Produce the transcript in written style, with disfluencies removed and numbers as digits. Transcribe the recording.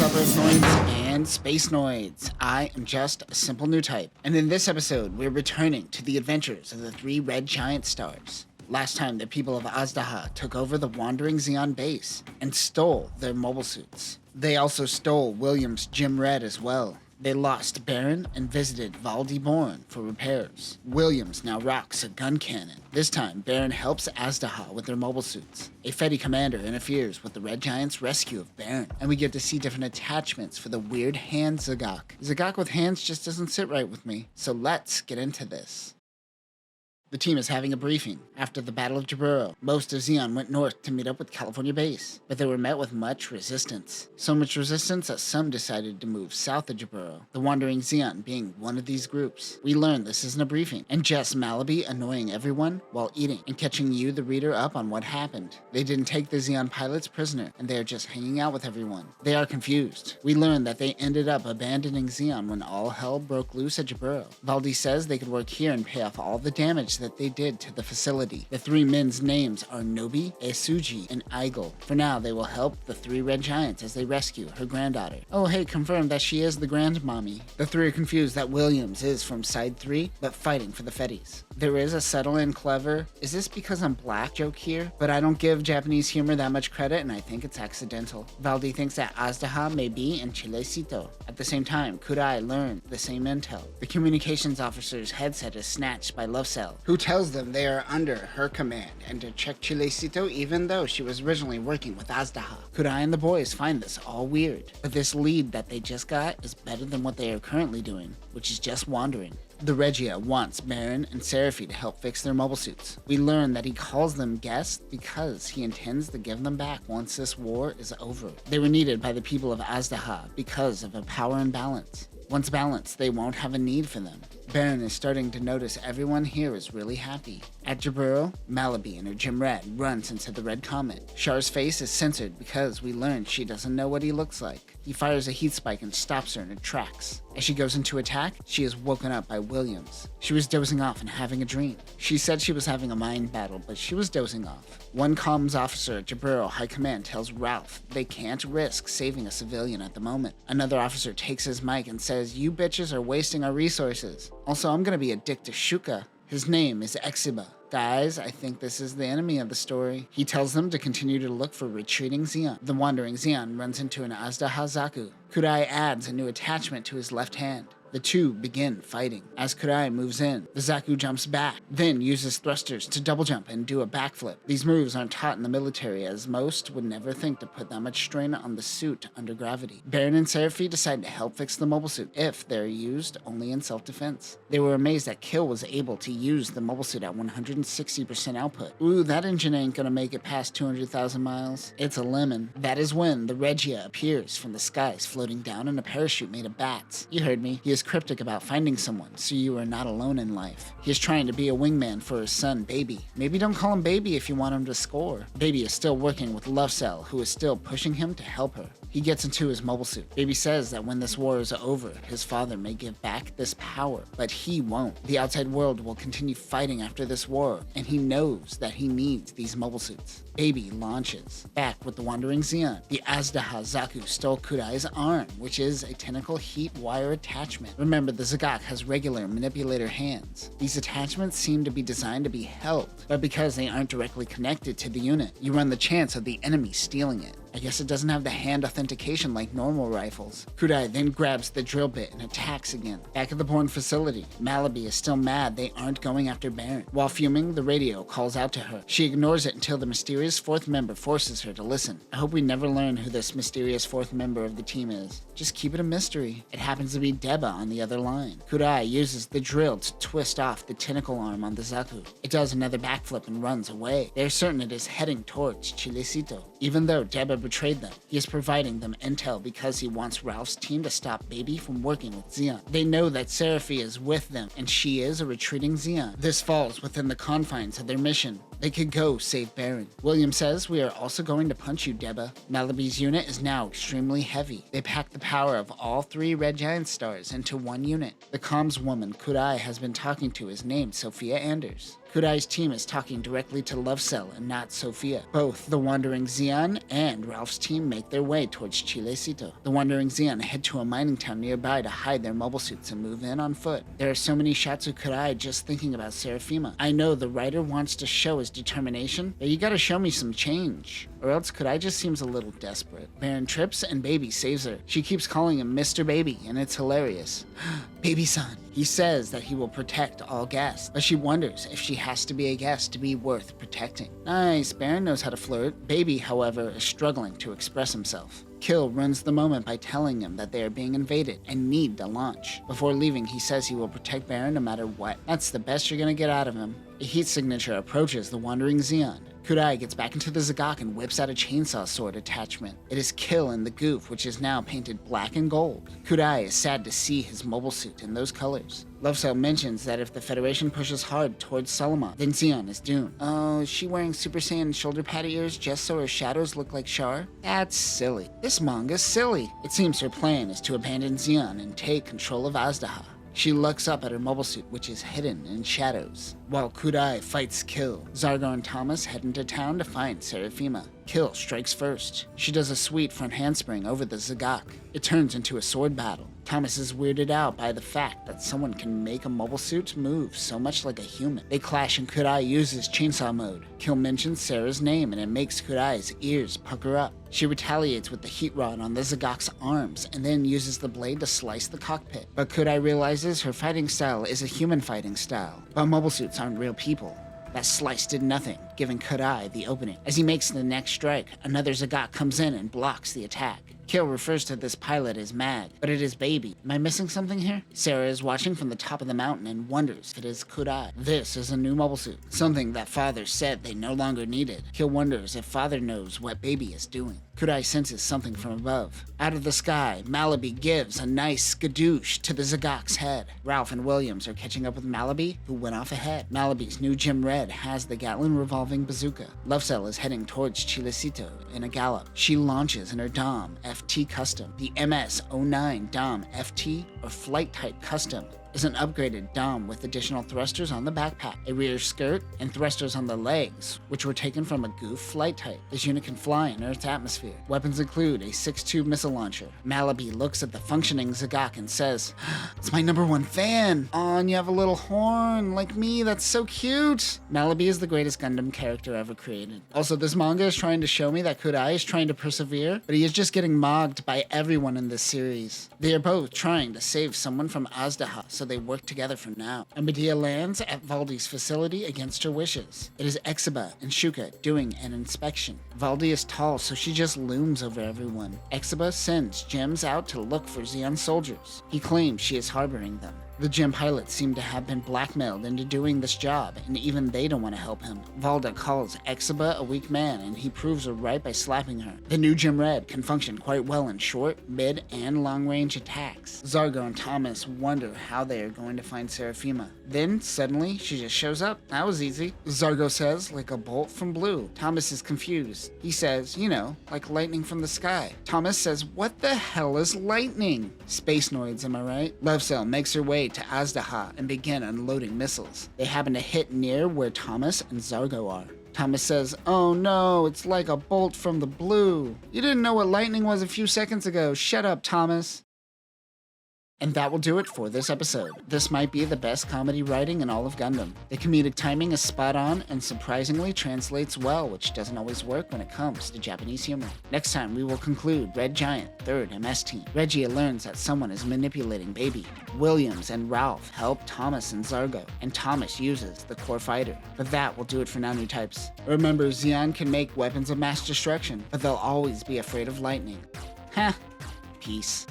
up, Earthnoids and Spacenoids? I am just a simple Newtype, and in this episode, we're returning to the adventures of the three red giant stars. Last time, the people of Azdaha took over the wandering Xeon base and stole their mobile suits. They also stole William's Gym Red as well. They lost Baron and visited Valdi Born for repairs. Williams now rocks a gun cannon. This time, Baron helps Azdaha with their mobile suits. A Fedi commander interferes with the Red Giant's rescue of Baron, and we get to see different attachments for the weird hand Zagak. Zagak with hands just doesn't sit right with me, so let's get into this. The team is having a briefing. After the Battle of Jaburo, most of Xeon went north to meet up with California base, but they were met with much resistance. So much resistance that some decided to move south of Jaburo, the Wandering Xeon being one of these groups. We learned this isn't a briefing, and Jess Malaby annoying everyone while eating and catching you, the reader, up on what happened. They didn't take the Xeon pilots prisoner, and they are just hanging out with everyone. They are confused. We learned that they ended up abandoning Xeon when all hell broke loose at Jaburo. Valdi says they could work here and pay off all the damage that they did to the facility. The three men's names are Nobi, Esuji, and Eigel. For now, they will help the three red giants as they rescue her granddaughter. Oh hey, confirmed that she is the grandmommy. The three are confused that Williams is from side 3, but fighting for the Fedis. There is a subtle and clever, "is this because I'm black?" joke here, but I don't give Japanese humor that much credit, and I think it's accidental. Valdi thinks that Azdaha may be in Chilecito. At the same time, Kurai learned the same intel. The communications officer's headset is snatched by Lovecell, who tells them they are under her command and to check Chilecito even though she was originally working with Azdaha. Kurai and the boys find this all weird, but this lead that they just got is better than what they are currently doing, which is just wandering. The Regia wants Baron and Seraphi to help fix their mobile suits. We learn that he calls them guests because he intends to give them back once this war is over. They were needed by the people of Azdaha because of a power imbalance. Once balanced, they won't have a need for them. Baron is starting to notice everyone here is really happy. At Jaburo, Malaby in her Gym Red runs into the Red Comet. Char's face is censored because we learn she doesn't know what he looks like. He fires a heat spike and stops her in her tracks. As she goes into attack, she is woken up by Williams. She was dozing off and having a dream. She said she was having a mind battle, but she was dozing off. One comms officer at Jaburo High Command tells Ralph they can't risk saving a civilian at the moment. Another officer takes his mic and says, "You bitches are wasting our resources. Also, I'm gonna be a dick to Shuka." His name is Exiba. Guys, I think this is the enemy of the story. He tells them to continue to look for retreating Xeon. The wandering Xeon runs into an Azdaha Zaku. Kurai adds a new attachment to his left hand. The two begin fighting. As Kurai moves in, the Zaku jumps back, then uses thrusters to double jump and do a backflip. These moves aren't taught in the military, as most would never think to put that much strain on the suit under gravity. Baron and Seraphi decide to help fix the mobile suit if they're used only in self-defense. They were amazed that Kill was able to use the mobile suit at 160% output. Ooh, that engine ain't gonna make it past 200,000 miles. It's a lemon. That is when the Regia appears from the skies, floating down in a parachute made of bats. You heard me. He is cryptic about finding someone, so you are not alone in life. He is trying to be a wingman for his son, Baby. Maybe don't call him Baby if you want him to score. Baby is still working with Lovecell, who is still pushing him to help her. He gets into his mobile suit. Baby says that when this war is over, his father may give back this power, but he won't. The outside world will continue fighting after this war, and he knows that he needs these mobile suits. Baby launches. Back with the Wandering Xeon, the Azdaha Zaku stole Kurai's arm, which is a tentacle heat wire attachment. Remember, the Zagak has regular manipulator hands. These attachments seem to be designed to be held, but because they aren't directly connected to the unit, you run the chance of the enemy stealing it. I guess it doesn't have the hand authentication like normal rifles. Kurai then grabs the drill bit and attacks again. Back at the Born facility, Malaby is still mad they aren't going after Baron. While fuming, the radio calls out to her. She ignores it until the mysterious fourth member forces her to listen. I hope we never learn who this mysterious fourth member of the team is. Just keep it a mystery. It happens to be Deba on the other line. Kurai uses the drill to twist off the tentacle arm on the Zaku. It does another backflip and runs away. They're certain it is heading towards Chilecito. Even though Deba betrayed them, he is providing them intel because he wants Ralph's team to stop Baby from working with Xeon. They know that Seraphi is with them, and she is a retreating Xeon. This falls within the confines of their mission. They could go save Baron. William says, "We are also going to punch you, Deba." Malaby's unit is now extremely heavy. They pack the power of all 3 red giant stars into one unit. The comms woman Kudai has been talking to is named Sophia Anders. Kudai's team is talking directly to Love Cell and not Sophia. Both the Wandering Xian and Ralph's team make their way towards Chilecito. The Wandering Xian head to a mining town nearby to hide their mobile suits and move in on foot. There are so many shots of Kudai just thinking about Seraphima. I know the writer wants to show his determination, but you gotta show me some change. Or else Kudai just seems a little desperate. Baron trips and Baby saves her. She keeps calling him Mr. Baby, and it's hilarious. Baby-san. He says that he will protect all guests, but she wonders if she has to be a guest to be worth protecting. Nice, Baron knows how to flirt. Baby, however, is struggling to express himself. Kill ruins the moment by telling him that they are being invaded and need to launch. Before leaving, he says he will protect Baron no matter what. That's the best you're gonna get out of him. A heat signature approaches the Wandering Xian. Kudai gets back into the Zagak and whips out a chainsaw sword attachment. It is Kill in the goof, which is now painted black and gold. Kudai is sad to see his mobile suit in those colors. Love Cell mentions that if the Federation pushes hard towards Solomon, then Xion is doomed. Oh, is she wearing Super Saiyan shoulder pad ears just so her shadows look like Char? That's silly. This manga's silly. It seems her plan is to abandon Xion and take control of Azdaha. She looks up at her mobile suit, which is hidden in shadows. While Kudai fights Kill, Zargo and Thomas head into town to find Seraphima. Kill strikes first. She does a sweet front handspring over the Zagak. It turns into a sword battle. Thomas is weirded out by the fact that someone can make a mobile suit move so much like a human. They clash and Kudai uses chainsaw mode. Kill mentions Sarah's name and it makes Kudai's ears pucker up. She retaliates with the heat rod on the Zagak's arms and then uses the blade to slice the cockpit. But Kudai realizes her fighting style is a human fighting style, but mobile suits aren't real people. That slice did nothing, giving Kudai the opening. As he makes the next strike, another Zagak comes in and blocks the attack. Kill refers to this pilot as Mag, but it is Baby. Am I missing something here? Sarah is watching from the top of the mountain and wonders if it is Kudai. This is a new mobile suit, something that Father said they no longer needed. Kill wonders if Father knows what Baby is doing. Kudai senses something from above. Out of the sky, Malaby gives a nice skadoosh to the Zagak's head. Ralph and Williams are catching up with Malaby, who went off ahead. Malaby's new Gem Red has the Gatlin revolving bazooka. Love Cell is heading towards Chilecito in a gallop. She launches in her Dom FT Custom. The MS-09 Dom FT, or Flight Type Custom, is an upgraded Dom with additional thrusters on the backpack, a rear skirt, and thrusters on the legs, which were taken from a goof flight type. This unit can fly in Earth's atmosphere. Weapons include a 6.2 missile launcher. Malaby looks at the functioning Zagak and says, "It's my #1 fan! Aw, and you have a little horn, like me, that's so cute!" Malaby is the greatest Gundam character ever created. Also, this manga is trying to show me that Kudai is trying to persevere, but he is just getting mogged by everyone in this series. They are both trying to save someone from Azdaha, so they work together for now. And Medea lands at Valdi's facility against her wishes. It is Exiba and Shuka doing an inspection. Valdi is tall, so she just looms over everyone. Exiba sends gems out to look for Xion soldiers. He claims she is harboring them. The gem pilots seem to have been blackmailed into doing this job, and even they don't want to help him. Valda calls Exiba a weak man, and he proves her right by slapping her. The new Gem Red can function quite well in short, mid, and long-range attacks. Zargo and Thomas wonder how they are going to find Seraphima. Then, suddenly, she just shows up. That was easy. Zargo says, like a bolt from blue. Thomas is confused. He says, you know, like lightning from the sky. Thomas says, what the hell is lightning? Spacenoids, am I right? Love Cell makes her way to Azdaha and begin unloading missiles. They happen to hit near where Thomas and Zargo are. Thomas says, "Oh no, it's like a bolt from the blue. You didn't know what lightning was a few seconds ago. Shut up, Thomas." And that will do it for this episode. This might be the best comedy writing in all of Gundam. The comedic timing is spot on and surprisingly translates well, which doesn't always work when it comes to Japanese humor. Next time we will conclude Red Giant, 3rd MS Team. Regia learns that someone is manipulating Baby. Williams and Ralph help Thomas and Zargo, and Thomas uses the core fighter. But that will do it for now, Newtypes. Remember, Xion can make weapons of mass destruction, but they'll always be afraid of lightning. Peace.